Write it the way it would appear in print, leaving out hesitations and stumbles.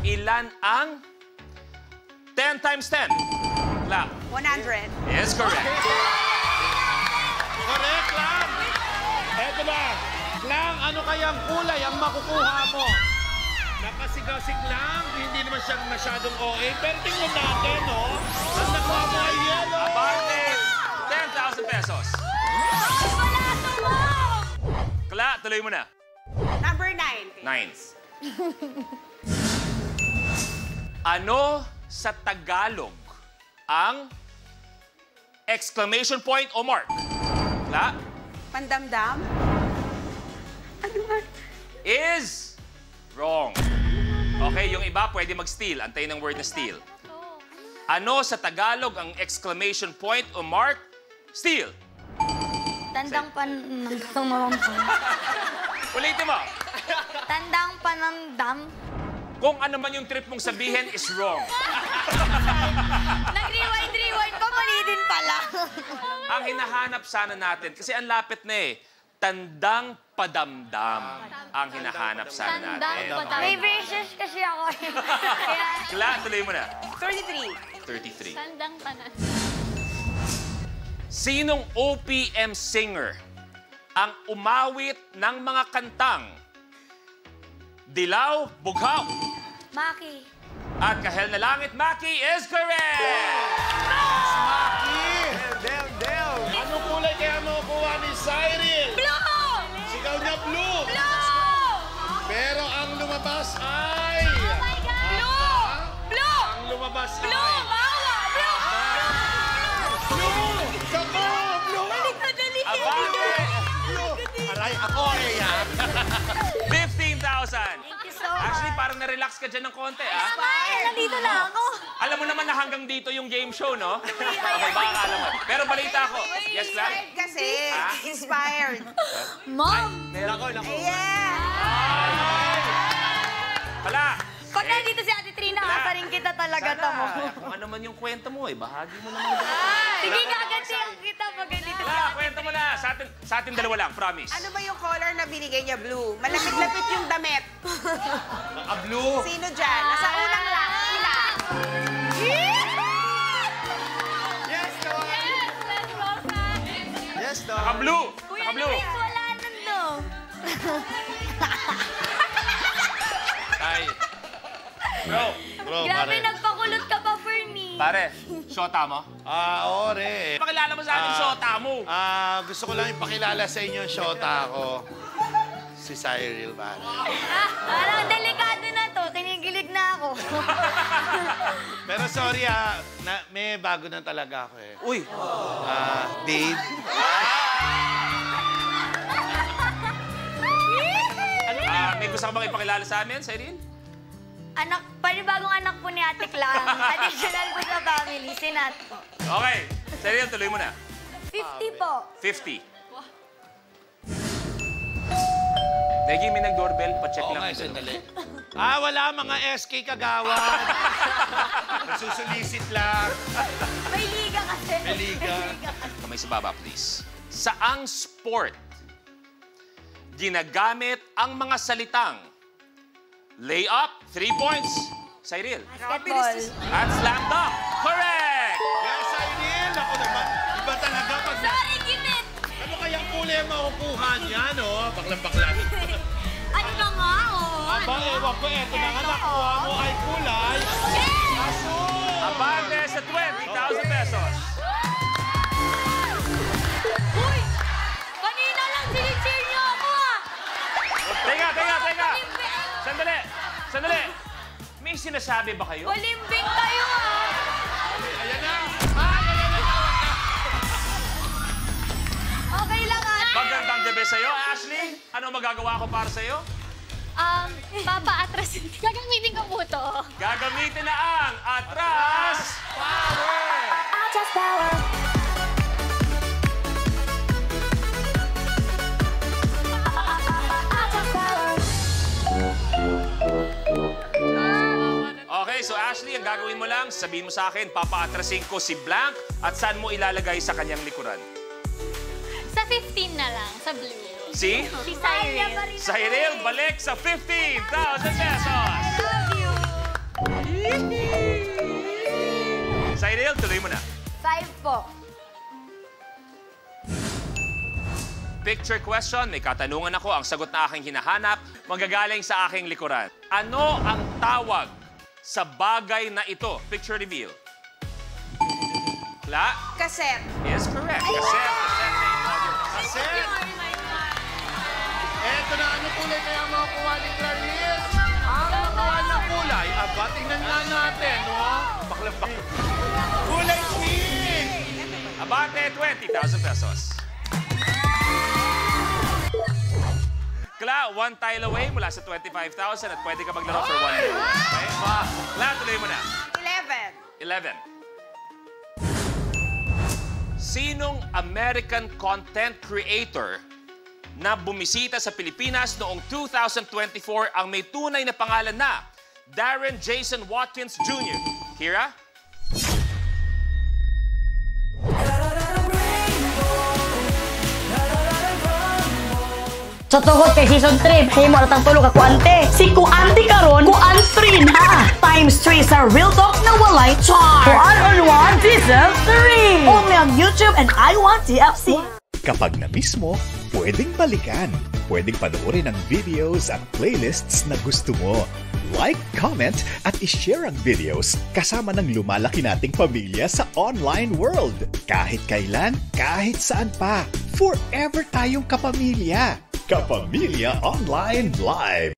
Ilan ang 10 times 10? Cla. 100. Is correct. Correct lang. Eto na. Lang, ano kayang kulay ang makukuha mo? Nakasigasig lang, hindi naman siyang masyadong OA. Pero tingnan natin, no? Ang nakuha mo ay yellow. Abante, 10,000 pesos. Kla, tuloy mo na. Number 9. Nines. Ano sa Tagalog ang exclamation point o mark? Kla? Pandamdam? Ano nga? Is wrong. Okay, yung iba pwede mag-steal. Antayin ng word na steal. Ano sa Tagalog ang exclamation point o mark? Steal. Tandang panamdam. Ulitin mo. Tandang panamdam. Kung ano man yung trip mong sabihin is wrong. Nag-rewind ko, mali din pala. Ang hinahanap sana natin, kasi ang lapit na eh, tandang padamdam ang hinahanap sana natin. May verses kasi ako. Kla, tuloy mo na. 33. 33. Tandang panan. Sinong OPM singer ang umawit ng mga kantang Dilaw, Bughaw, Maki. at Kahel na Langit? Maki is correct! Maki! Del. Anong kulay kaya makukuha ni Cyril? Blue! Sigaw niya blue. Blue! Pero ang lumabas ay... Oh my God! Blue! Blue! Ang lumabas Blue! ay... Bawa! Blue! Blue! Sako! Blue! Dali! Abante! Aray, ako eh, ha? 15,000! Thank you so much. Actually, parang na-relax ka dyan ng konti, ah. Nandito na ako. Alam mo naman na hanggang dito yung game show, no? Okay, baka alam mo. Pero balita ko. Yes, Cla? Inspired kasi. Inspired. Mom! Nako. Yeah! Hala! Pag nandito si Ate Trina, kasarin kita talaga tamo. Kung ano man yung kwento mo, eh, bahagi mo naman. Sige, gagantihan kita pag nandito si Hala, Ate kwento mo na. Sa atin dalawa lang, promise. Ano ba yung color na binigay niya? Blue. Malapit-lapit yung damit. Blue. Sino dyan? Nasa unang lang. Sila. Yes, Dog. Yes, Dog. Naka-blue! Kuya Naka-blue! Luis, wala nando. Ay. Bro. Grabe, nagpakulot ka pa for me. Pare, shota mo? Ore. Pakilala mo sa akin shota mo. Gusto ko lang ipakilala sa inyo yung shota ko. Si Cyril, pare. Parang delikado na to. Kinigilig na ako. Pero sorry may bago na talaga ako eh. Uy! Babe. May gusto ka bang ipakilala sa amin, Cyril? Panibagong anak po ni Ate Clam. Additional po sa family. Si Nat po. Okay. Cyril, tuloy mo na. 50 po. 50. Negi, may nag-doorbell. Pa-check lang. Okay, sandali. Wala mga SK kagawan. Nagsusulisit lang. May liga kasi. May liga. Kamay sa baba, please. Saang sport ginagamit ang mga salitang layup, 3 points, Cyril, Basketball. at slam dunk? Correct! Yes, Cyril. Ako naman. Iba talaga pag... Sorry, Gimit! Ano kayang kulay ang makukuha niya, no? Baklang-baklan. Ano na nga, oh? Aba, ewan ko. Eto na nga nakuha mo ay kulay. Asul! Abante sa 20,000 pesos. Uy! Kanina lang sinicheer niyo ako, ah! Teka! Sandali! May sinasabi ba kayo? Balimbing kayo, ah! Ayan na! Okay lang, ate. Magandang gabi sa'yo, Ashley. Ano magagawa ko para sa'yo? Papa-atrasin. Gagamitin ko po to. Gagamitin na ang Atras Power! Atras Power. Okay, so Ashley, ang gagawin mo lang, sabihin mo sa akin, papaatrasin ko si Blank at saan mo ilalagay sa kanyang likuran? Sa 15 na lang, sa blue. Si? Si Cyril. Cyril, balik sa 15,000 pesos! I love you. Cyril, tuloy mo na. 5 po. Picture question, may katanungan ako. Ang sagot na aking hinahanap, manggagaling sa aking likuran. Ano ang tawag sa bagay na ito? Picture reveal. La? Cassette. Is correct. Cassette. Cassette. Eto na, ano kulay kaya makukuha ni Clarice? Ang makuha na kulay, aba, tingnan nga natin, no? Baklap. Kulay pink! Abate, 20,000 pesos. Kla, 1 tile away mula sa 25,000 at pwede ka maglaro for 1 minute. Okay? Kla, tuloy mo na. 11. 11. Sinong American content creator na bumisita sa Pilipinas noong 2024 ang may tunay na pangalan na Darren Jason Watkins Jr.? Kira? Sa tungkol kay Season 3, himo na tulog ka kuante. Si kuante karon, kuantrin ha! Times 3 sa Real Talk na walay char! Kuan on 1 Season 3! Only on YouTube and I Want TFC. Kapag na-miss mo, pwedeng balikan. Pwedeng panoorin ang videos at playlists na gusto mo. Like, comment, at ishare ang videos kasama ng lumalaki nating pamilya sa online world. Kahit kailan, kahit saan pa. Forever tayong kapamilya. Kapamilya Online Live.